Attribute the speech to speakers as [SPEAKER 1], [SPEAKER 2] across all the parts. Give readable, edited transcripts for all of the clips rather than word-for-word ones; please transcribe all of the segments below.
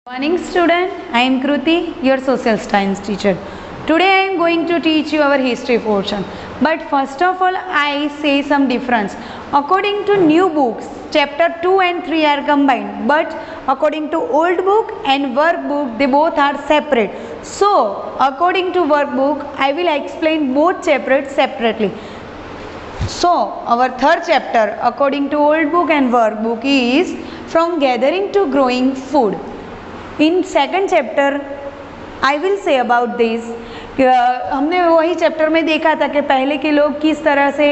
[SPEAKER 1] Morning student, I am Kruti, your social science teacher. Today I am going to teach you our history portion. But first of all, I say some difference. According to new books, chapter 2 and 3 are combined. But according to old book and workbook, they both are separate. So, according to workbook, I will explain both chapters separately. So, our third chapter, according to old book and workbook, is from gathering to growing food. In second chapter I will say about this. हमने वही chapter में देखा था कि पहले के लोग किस तरह से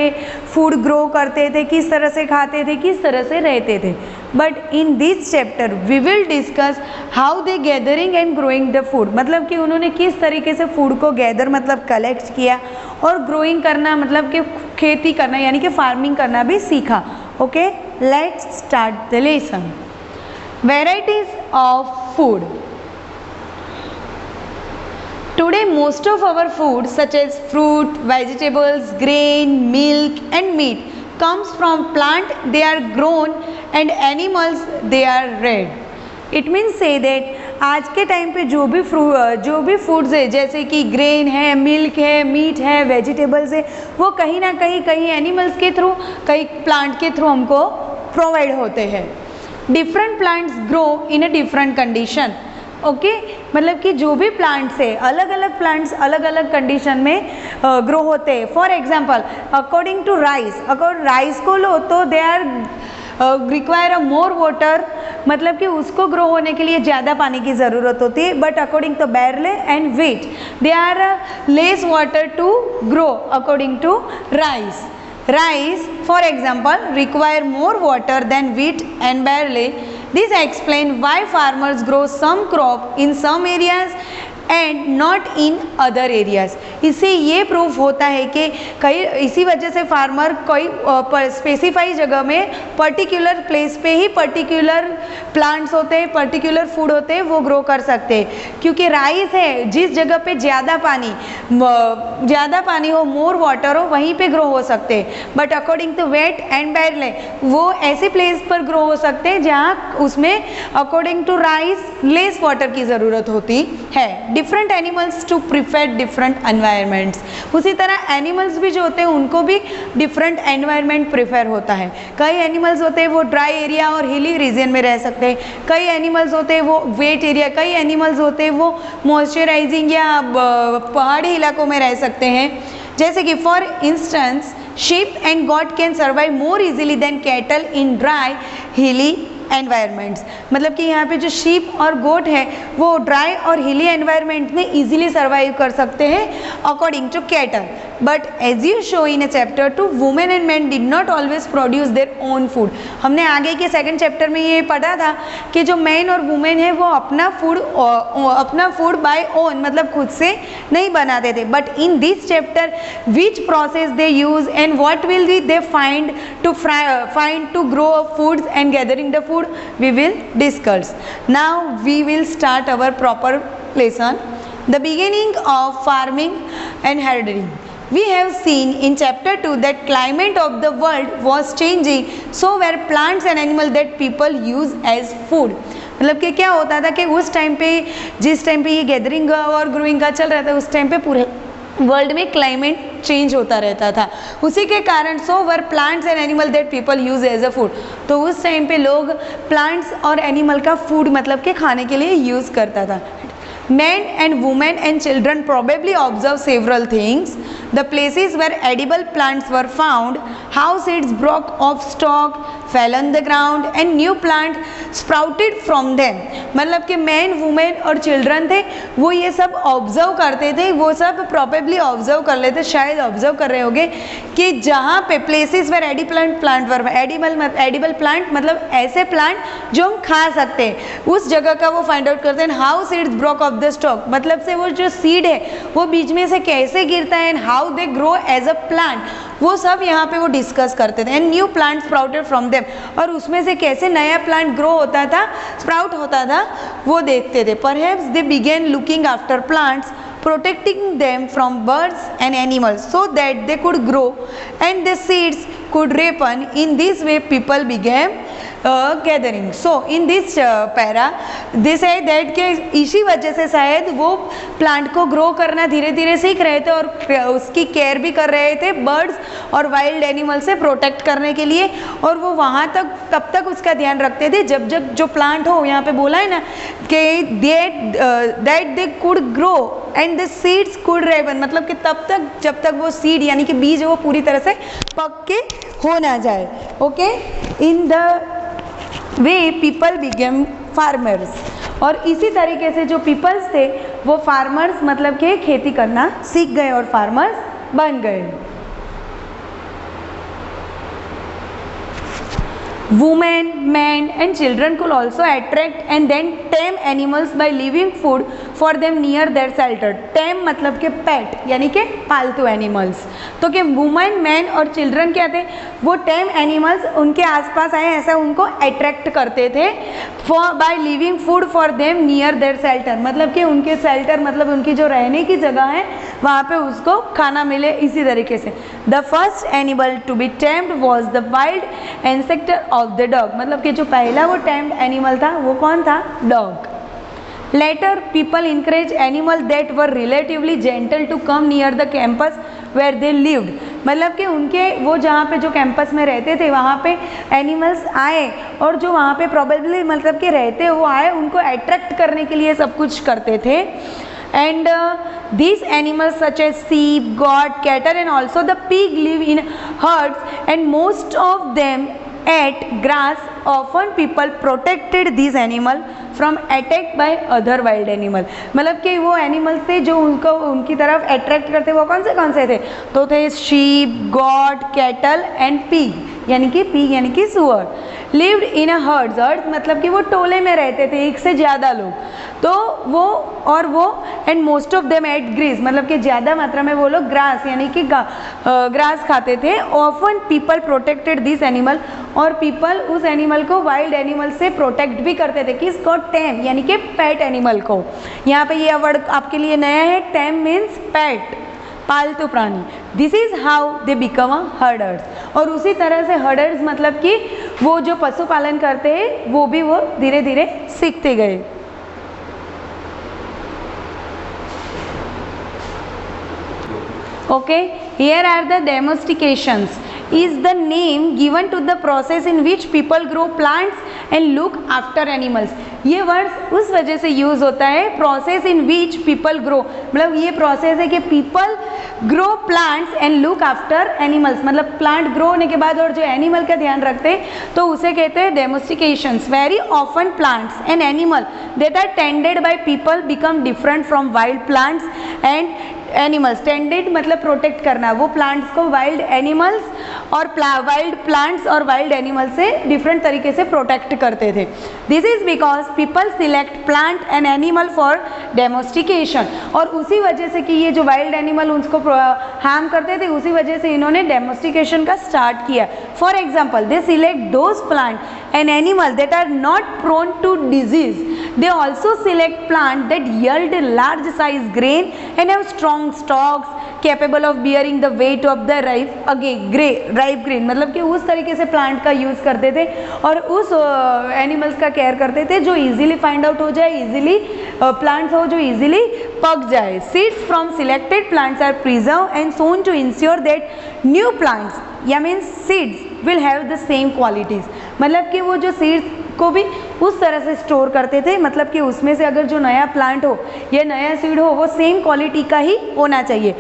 [SPEAKER 1] फूड ग्रो करते थे, किस तरह से खाते थे, किस तरह से रहते थे. But in this chapter we will discuss how they gathering and growing the food. मतलब कि उन्होंने किस तरीके से फूड को गैदर मतलब कलेक्ट किया और ग्रोइंग करना मतलब कि खेती करना यानी कि फार्मिंग करना भी सीखा. Okay, let's start the lesson. Varieties of food. Today most of our food such as fruit, vegetables, grain, milk and meat comes from plant. They are grown and animals they are reared. It means say that आज के time पे जो भी foods है जैसे कि grain है, milk है, मीट है, वेजिटेबल्स है, वो कहीं ना कहीं एनिमल्स के थ्रू, कहीं प्लांट के थ्रू हमको प्रोवाइड होते हैं. Different plants grow in a different condition. Okay, मतलब कि जो भी प्लांट्स है अलग अलग प्लांट्स अलग अलग कंडीशन में ग्रो होते हैं. For example according to rice, अगर राइस को लो तो they are require a more water, मतलब कि उसको ग्रो होने के लिए ज़्यादा पानी की ज़रूरत होती है. But according to barley and wheat they are less water to grow. According to rice, rice for example require more water than wheat and barley. This explains why farmers grow some crop in some areas and not in other areas. इससे ये proof होता है कि कई इसी वजह से farmer कोई स्पेसिफाई जगह में पर्टिकुलर प्लेस पे ही पर्टिकुलर प्लांट्स होते हैं, पर्टिकुलर फूड होते हैं, वो ग्रो कर सकते हैं. क्योंकि राइस है जिस जगह पे ज़्यादा पानी हो, मोर वाटर हो, वहीं पे ग्रो हो सकते हैं. But according to wheat and barley वो ऐसे प्लेस पर ग्रो हो सकते हैं जहाँ उसमें according to rice less water की ज़रूरत होती है. Different animals to prefer different environments. उसी तरह एनिमल्स भी जो होते हैं उनको भी डिफरेंट एनवायरनमेंट प्रिफर होता है. कई एनिमल्स होते हैं वो ड्राई एरिया और हिली रीजन में रह सकते हैं, कई एनिमल्स होते हैं वो वेट एरिया, कई एनिमल्स होते हैं वो मॉइस्चराइजिंग या पहाड़ी इलाकों में रह सकते हैं. जैसे कि for instance sheep and goat can survive more easily than cattle in dry hilly environments. मतलब कि यहाँ पे जो शीप और गोट है वो ड्राई और हिली एनवायरमेंट में इजीली सर्वाइव कर सकते हैं according to cattle. But as you show in a chapter 2 women and man did not always produce their own food. हमने आगे के सेकंड चैप्टर में ये पढ़ा था कि जो मैन और वुमेन है वो अपना फूड बाय ओन मतलब खुद से नहीं बनाते थे. But in this chapter which process they use and what will they find to grow foods and gathering the food we will discuss. Now we will start our proper lesson. The beginning of farming and herding. We have seen in chapter 2 that climate of the world was changing, so were plants and animals that people use as food. मतलब कि क्या होता था कि उस time पे जिस time पे ये गैदरिंग और ग्रोइंग का चल रहा था उस टाइम पे पूरे वर्ल्ड में क्लाइमेट चेंज होता रहता था. उसी के कारण so were plants and animal that people use as a food. तो उस टाइम पे लोग प्लांट्स और एनिमल का फूड मतलब कि खाने के लिए यूज़ करता था. Men and women and children probably observed several things. The places where edible plants were found, how seeds broke off stalk, fell on the ground and new plant sprouted from them. मतलब कि man women और children थे वो ये सब observe करते थे. वो सब प्रॉबेबली ऑब्जर्व कर लेते, शायद ऑब्जर्व कर रहे होंगे कि जहाँ पे प्लेसेस वेर एडिबल प्लांट मतलब ऐसे प्लांट जो हम खा सकते हैं उस जगह का वो फाइंड आउट करते हैं. How seeds broke of the stock मतलब से वो जो सीड है वो बीच में से कैसे गिरता है and how they grow as a plant वो सब यहाँ पे वो डिस्कस करते थे. And new plant sprouted from them और उसमें से कैसे नया प्लांट ग्रो होता था, स्प्राउट होता था, वो देखते थे. Perhaps they began looking after plants protecting them from birds and animals so that they could grow and the seeds could ripen. In this way people became gathering. So in this para this है that के इसी वजह से शायद वो plant को grow करना धीरे धीरे सीख रहे थे और उसकी केयर भी कर रहे थे बर्ड्स और वाइल्ड एनिमल से प्रोटेक्ट करने के लिए. और वो वहाँ तक तब तक उसका ध्यान रखते थे जब जब जो प्लांट हो, यहाँ पे बोला है ना कि that they could grow and the seeds could ripen, मतलब कि तब तक जब तक वो सीड यानी कि बीज वो पूरी तरह से पक के हो ना जाए. Okay, in the way people became farmers. और इसी तरीके से जो पीपल्स थे वो फार्मर्स मतलब कि खेती करना सीख गए और फार्मर्स बन गए. Women, men and children could also attract and then tame animals by leaving food for them near their shelter. Tame मतलब के pet यानी के पालतू animals. तो कि women, men और children क्या थे, वो tame animals उनके आसपास आए ऐसा उनको attract करते थे by leaving food for them near their shelter. मतलब कि उनके shelter मतलब उनकी जो रहने की जगह है वहाँ पे उसको खाना मिले. इसी तरीके से the first animal to be tamed was the wild ancestor of the dog. मतलब कि जो पहला वो tamed animal था वो कौन था? Dog. Later people encouraged animals that were relatively gentle to come near the campus where they lived. मतलब कि उनके वो जहाँ पे जो कैंपस में रहते थे वहाँ पे एनिमल्स आए और जो वहाँ पे प्रोबेबली मतलब कि रहते वो आए उनको अट्रैक्ट करने के लिए सब कुछ करते थे. And these animals such as sheep, goat, cattle and also the pig live in herds and most of them ate grass. Often people protected these animals from attack by other wild animal. मतलब कि वो animals थे जो उनको उनकी तरफ attract करते वो कौन से थे? तो थे शीप, गॉट, कैटल एंड पीग यानी कि सुअर. Lived in a hertz. Hertz मतलब कि वो टोले में रहते थे, एक से ज़्यादा लोग. तो वो and most of them ate grass मतलब कि ज़्यादा मात्रा में वो लोग ग्रास यानी कि ग्रास खाते थे. Often people protected this animal और पीपल उस एनिमल को वाइल्ड एनिमल से प्रोटेक्ट भी करते थे. किसको? टेम यानी कि पेट एनिमल को. यहाँ पे ये वर्ड आपके लिए नया है. टेम मीन्स पेट, पालतू प्राणी. This is how they become a herders. और उसी तरह से हर्डर्स मतलब कि वो जो पशुपालन करते हैं वो भी वो धीरे धीरे सीखते गए. Okay, here are the domestications. Is the name given to the process in which people grow plants and look after animals. ये वर्ड्स उस वजह से यूज़ होता है process in which people grow. मतलब ये प्रोसेस है कि people grow plants and look after animals. मतलब प्लांट ग्रो होने के बाद और जो एनिमल का ध्यान रखते हैं तो उसे कहते हैं domestications. Very often plants and animal that are tended by people become different from wild plants and animals. Tended मतलब प्रोटेक्ट करना. वो प्लांट्स को वाइल्ड एनिमल्स और वाइल्ड प्लांट्स और वाइल्ड एनिमल से डिफरेंट तरीके से प्रोटेक्ट करते थे. This is because people select plant and animal for domestication. और उसी वजह से कि ये जो वाइल्ड एनिमल उसको हार्म करते थे उसी वजह से इन्होंने डेमोस्टिकेशन का स्टार्ट किया. For example they select those plant and animal that are not prone to disease. They also select plant that yield large size grain and have strong stalks capable of bearing the weight of the ripe grain. मतलब कि उस तरीके से plant का use करते थे और उस एनिमल्स का केयर करते थे जो इजीली फाइंड आउट हो जाए, इजीली प्लांट्स हो जो इजीली पक जाए. Seeds from selected plants are preserve and sown to ensure that new plants या means seeds will have the same qualities. मतलब कि वो जो सीड्स को भी उस तरह से स्टोर करते थे. मतलब कि उसमें से अगर जो नया प्लांट हो या नया सीड हो वो सेम क्वालिटी का ही होना चाहिए.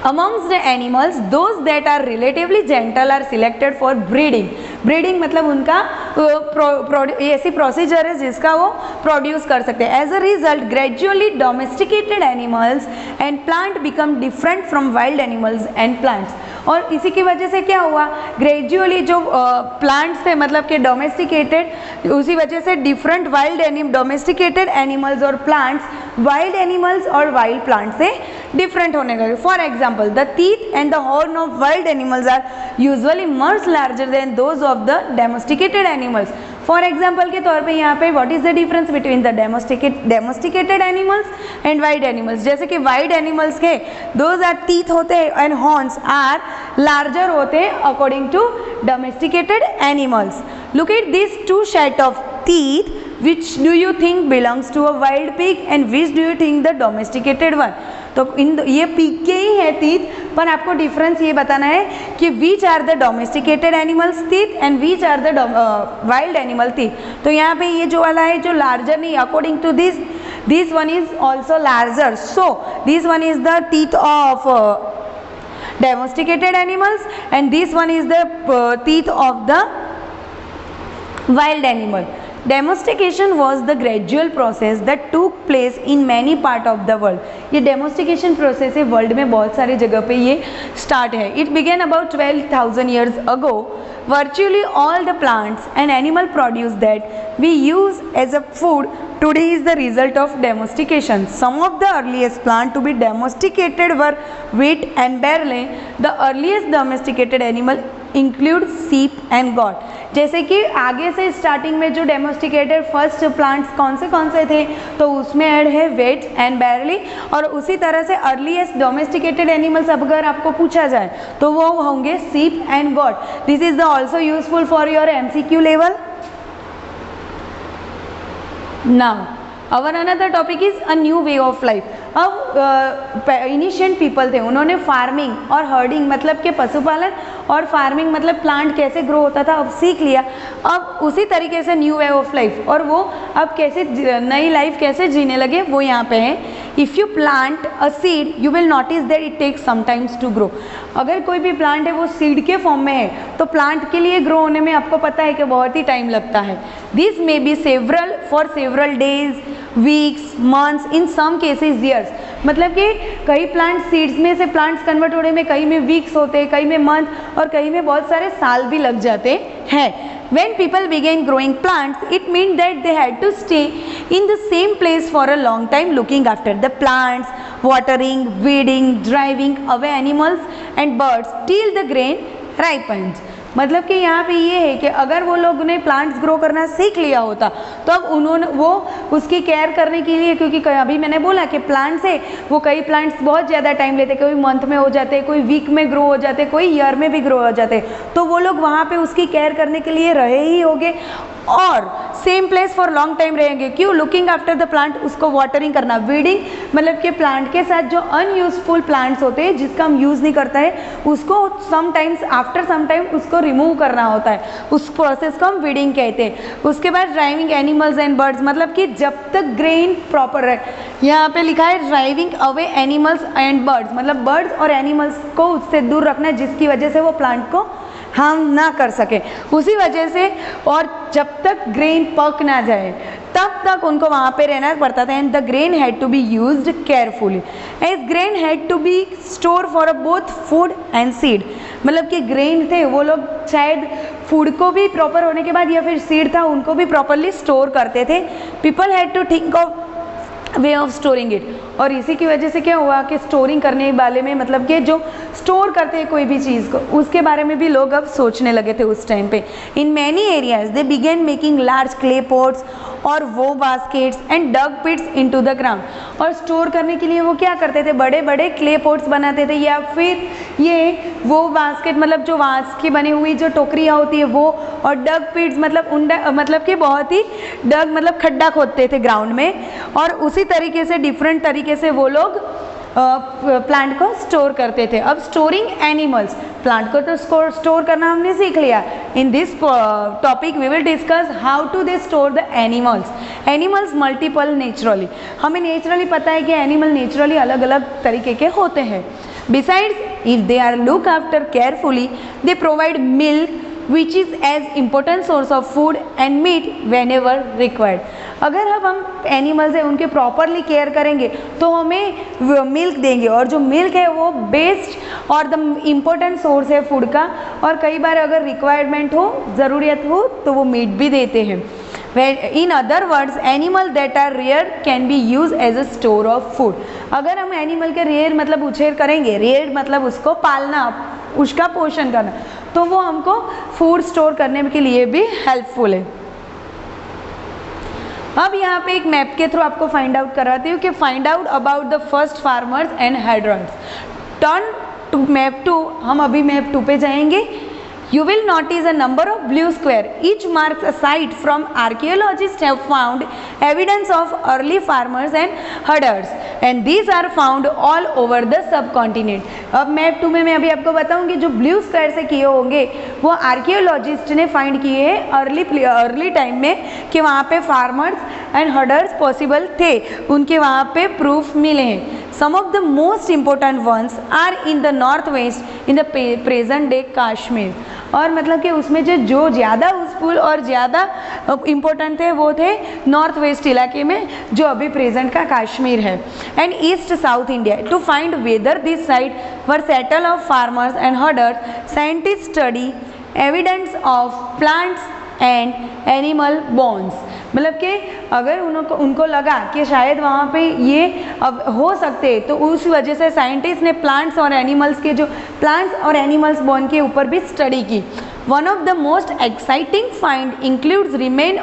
[SPEAKER 1] Amongst the animals, those that are relatively gentle are selected for breeding. Breeding मतलब उनका ऐसी प्रोसीजर है जिसका वो प्रोड्यूस कर सकते हैं. As a result gradually domesticated animals and plant become different from wild animals and plants. और इसी की वजह से क्या हुआ, ग्रेजुअली जो प्लांट्स थे मतलब कि डोमेस्टिकेटेड, उसी वजह से डिफरेंट वाइल्ड डोमेस्टिकेटेड एनिमल्स और प्लांट्स वाइल्ड एनिमल्स और वाइल्ड प्लांट्स से डिफरेंट होने लगे. For example the teeth and the horn of wild animals are usually much larger than those of the domesticated animals. For example के तौर पे यहाँ पे what is the difference between the domesticated animals and wild animals. जैसे कि wild animals के those are teeth होते हैं एंड हॉर्न्स आर लार्जर होते हैं according to domesticated animals. Look at this two set of teeth, which do you think belongs to a wild pig and which do you think the domesticated one। तो ये pig के ही है teeth, पर आपको difference ये बताना है कि which are the domesticated animals teeth and which are the wild animal teeth। तो यहाँ पे ये जो वाला है जो larger नहीं, according to this one is also larger, so this one is the teeth of domesticated animals and this one is the teeth of the wild animal। Domestication was the gradual process that took place in many part of the world। ये डेमोस्टिकेशन process है world में बहुत सारी जगह पे ये start है। It began about 12,000 years ago। Virtually all the plants and animal produce that we use as a food today is the result of domestication। Some of the earliest plants to be domesticated were wheat and barley। The earliest domesticated animal include sheep and goat। जैसे कि आगे से starting में जो डेमोस्टिकेटेड first plants कौन से थे, तो उसमें ऐड है वेट एंड बैरली। और उसी तरह से अर्लीस्ट डोमेस्टिकेटेड एनिमल्स अगर आपको पूछा जाए तो वो होंगे सीप and got. This is the also useful for your MCQ level. Now our another topic is a new way of life. अब इनिशिएंट पीपल थे, उन्होंने फार्मिंग और हर्डिंग मतलब के पशुपालन और फार्मिंग मतलब प्लांट कैसे ग्रो होता था अब सीख लिया। अब उसी तरीके से न्यू वे ऑफ लाइफ, और वो अब कैसे नई लाइफ कैसे जीने लगे वो यहाँ पे है। If you plant a seed you will notice that it takes sometimes to grow. अगर कोई भी प्लांट है वो सीड के फॉर्म में है तो प्लांट के लिए ग्रो होने में आपको पता है कि बहुत ही टाइम लगता है। This may be several for several days, weeks, months, in some cases years. मतलब कि कई प्लांट सीड्स में से प्लांट्स कन्वर्ट होने में कई में वीक्स होते हैं, कई में मंथ और कई में बहुत सारे साल भी लग जाते हैं। When people began growing plants, it meant that they had to stay in the same place for a long time looking after the plants, watering, weeding, driving away animals and birds till the grain ripens। मतलब कि यहाँ पे ये है कि अगर वो लोग ने प्लांट्स ग्रो करना सीख लिया होता तो अब उन्होंने वो उसकी केयर करने के लिए, क्योंकि अभी मैंने बोला कि प्लांट्स है वो कई प्लांट्स बहुत ज़्यादा टाइम लेते, कोई मंथ में हो जाते, कोई वीक में ग्रो हो जाते, कोई ईयर में भी ग्रो हो जाते, तो वो लोग वहाँ पे उसकी केयर करने के लिए रहे ही होंगे और same place for long time रहेंगे। क्यों? लुकिंग आफ्टर द प्लांट, उसको वाटरिंग करना, वीडिंग मतलब कि प्लांट के साथ जो अनयूजफुल प्लांट्स होते हैं जिसका हम यूज़ नहीं करता है उसको समटाइम्स आफ्टर सम टाइम उसको रिमूव करना होता है, उस प्रोसेस को हम वीडिंग कहते हैं। उसके बाद ड्राइविंग एनिमल्स एंड बर्ड्स, मतलब कि जब तक ग्रेन प्रॉपर है, यहाँ पे लिखा है driving away animals and birds, मतलब बर्ड्स और एनिमल्स को उससे दूर रखना जिसकी वजह से वो प्लांट को हार्म ना कर सके, उसी वजह से। और जब तक ग्रेन पक ना जाए तब तक उनको वहाँ पे रहना पड़ता था। And the grain had to be used carefully as grain had to be store for both food and seed. मतलब कि ग्रेन थे वो लोग शायद फूड को भी प्रॉपर होने के बाद या फिर सीड था उनको भी प्रॉपरली स्टोर करते थे। People had to think of way of storing it. और इसी की वजह से क्या हुआ कि स्टोरिंग करने वाले में मतलब कि जो स्टोर करते हैं कोई भी चीज़ को उसके बारे में भी लोग अब सोचने लगे थे उस टाइम पे। In many areas they began making large clay pots और वो baskets and dug pits into the ground. और स्टोर करने के लिए वो क्या करते थे, बड़े बड़े क्ले पॉट्स बनाते थे या फिर ये वो बास्केट मतलब जो बांस की बनी हुई जो टोकरियाँ होती है वो, और डग पिट्स मतलब उंडा मतलब कि बहुत ही डग मतलब खड्डा खोदते थे ग्राउंड में। और उसी तरीके से डिफरेंट तरीके से वो लोग प्लांट को स्टोर करते थे। अब स्टोरिंग एनिमल्स, प्लांट को तो स्टोर करना हमने सीख लिया। In this topic we will discuss how to they store the animals. Animals multiple naturally, हमें नेचुरली पता है कि एनिमल नेचुरली अलग अलग तरीके के होते हैं। Besides if they are look after carefully they provide milk which is as important source of food and meat whenever required। अगर अब हम एनिमल्स है उनके प्रॉपरली केयर करेंगे तो हमें मिल्क देंगे, और जो मिल्क है वो बेस्ट और द इम्पोर्टेंट सोर्स है फूड का। और कई बार अगर रिक्वायरमेंट हो, ज़रूरियत हो तो वो मीट भी देते हैं। In other words animal that are rare can be use as a store of food. अगर हम एनिमल के रेयर मतलब उछेर करेंगे, रेयर मतलब उसको पालना, उसका पोषण करना, तो वो हमको फूड स्टोर करने के लिए भी हेल्पफुल है। अब यहाँ पे एक मैप के थ्रू आपको फाइंड आउट कराती हूँ कि find out about the first farmers and herders. Turn to map 2, हम अभी मैप 2 पे जाएंगे। You will notice a number of blue square. Each marks a site from archaeologists have found evidence of early farmers and herders, and these are found all over the subcontinent. अब map 2 में मैं अभी आपको बताऊंगी जो blue square से किए होंगे वो आर्कियोलॉजिस्ट ने फाइंड किए हैं अर्ली टाइम में कि वहाँ पे फार्मर्स एंड हर्डर्स पॉसिबल थे, उनके वहाँ पे प्रूफ मिले हैं। Some of the most important ones are in the northwest in the present day Kashmir. और मतलब कि उसमें जो ज़्यादा यूजफुल और ज़्यादा इम्पोर्टेंट थे वो थे नॉर्थ वेस्ट इलाके में जो अभी प्रेजेंट का कश्मीर है, and east south India. To find whether this site were settle of farmers and herders, scientist study evidence of plants and animal bones. मतलब कि अगर उनको लगा कि शायद वहाँ पे ये अब हो सकते, तो उस वजह से साइंटिस्ट ने प्लांट्स और एनिमल्स बोन के ऊपर भी स्टडी की। One of the most exciting find includes remain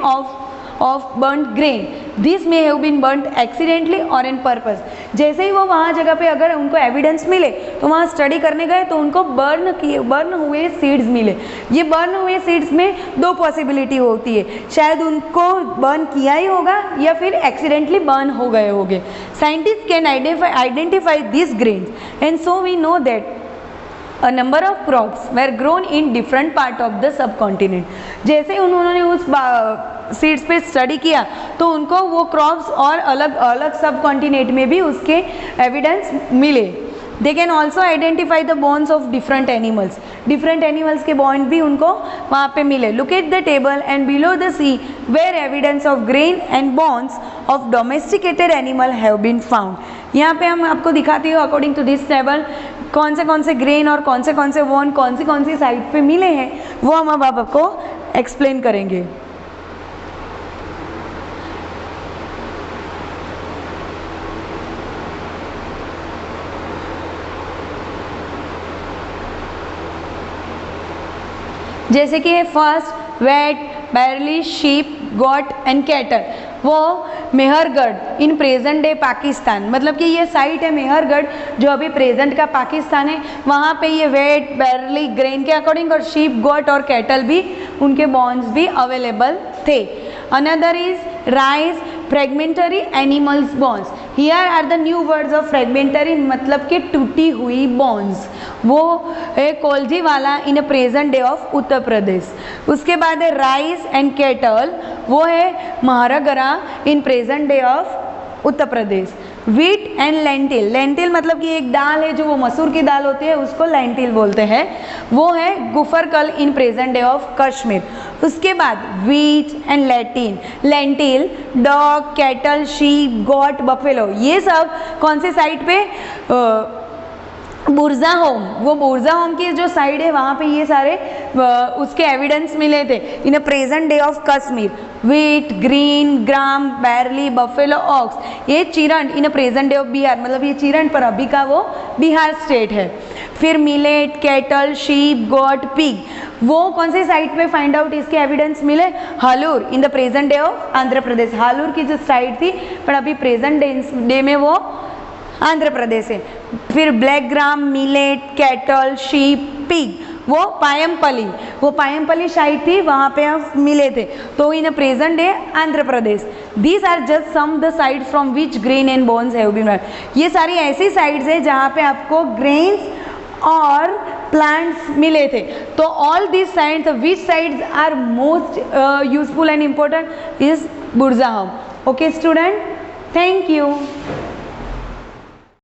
[SPEAKER 1] of burnt grain. This may have been burnt accidentally or in purpose. जैसे ही वो वहाँ जगह पे अगर उनको एविडेंस मिले तो वहाँ स्टडी करने गए तो उनको बर्न हुए सीड्स मिले। ये बर्न हुए सीड्स में दो पॉसिबिलिटी होती है, शायद उनको बर्न किया ही होगा या फिर एक्सीडेंटली बर्न हो गए होंगे। Scientist can identify this grains and so we know that A number of crops were grown in different part of the subcontinent. जैसे ही उन्होंने उस सीड्स पे स्टडी किया तो उनको वो क्रॉप्स और अलग अलग सब कॉन्टिनेंट में भी उसके एविडेंस मिले। They can also identify the bones of different animals के बोन भी उनको वहाँ पे मिले। Look at the table and below the C where evidence of grain and bones of domesticated animal have been found. यहाँ पे हम आपको दिखाती हूँ अकॉर्डिंग टू दिस टेबल कौन से ग्रेन और कौन से बोन कौन सी साइड पे मिले हैं, वो हम अब आपको एक्सप्लेन करेंगे। जैसे कि first wheat, barley, sheep, goat and cattle, वो Mehrgarh in present day Pakistan, मतलब कि ये साइट है मेहरगढ़ जो अभी प्रेजेंट का पाकिस्तान है। वहाँ पे ये वेट, बैरली, ग्रेन के अकॉर्डिंग और शीप, गोट और कैटल भी उनके बॉन्स भी अवेलेबल थे। Another is rice, fragmentary animals bones. Here are the new words of fragmentary, मतलब कि टूटी हुई बोन्स, वो है कोलजी वाला in present day of Uttar Pradesh. उसके बाद है राइस एंड कैटल, वो है Mahagara in present day of Uttar Pradesh. Wheat and lentil मतलब कि एक दाल है जो वो मसूर की दाल होती है, उसको लेंटिल बोलते हैं, वो है Gufkral in present day of Kashmir. उसके बाद wheat and lentil, dog, cattle, sheep, goat, buffalo, ये सब कौन से साइड पे बुरजा होम, वो बुरजा होम की जो साइड है वहाँ पे ये सारे उसके एविडेंस मिले थे in a present day of Kashmir. Wheat, green, gram, barley, buffalo, ox, ये Chirand in a present day of Bihar, मतलब ये चिरंड पर अभी का वो बिहार स्टेट है। फिर मिलेट, कैटल, शीप, गोट, पिग, वो कौन से साइड पे फाइंड आउट इसके एविडेंस मिले? Hallur in the present day of Andhra Pradesh. Hallur की जो साइड थी पर अभी प्रेजेंट डे में वो आंध्र प्रदेश है। फिर black gram, millet, cattle, sheep, pig, वो पायमपली साइड थी, वहाँ पे आप मिले थे, तो in present day Andhra Pradesh. These are just some the side from which grain and bones have been. ये सारी ऐसी साइड्स है जहाँ पे आपको ग्रेन्स और प्लांट्स मिले थे। तो all this sides, which sides are most useful and important is Burzahom. Okay student, thank you.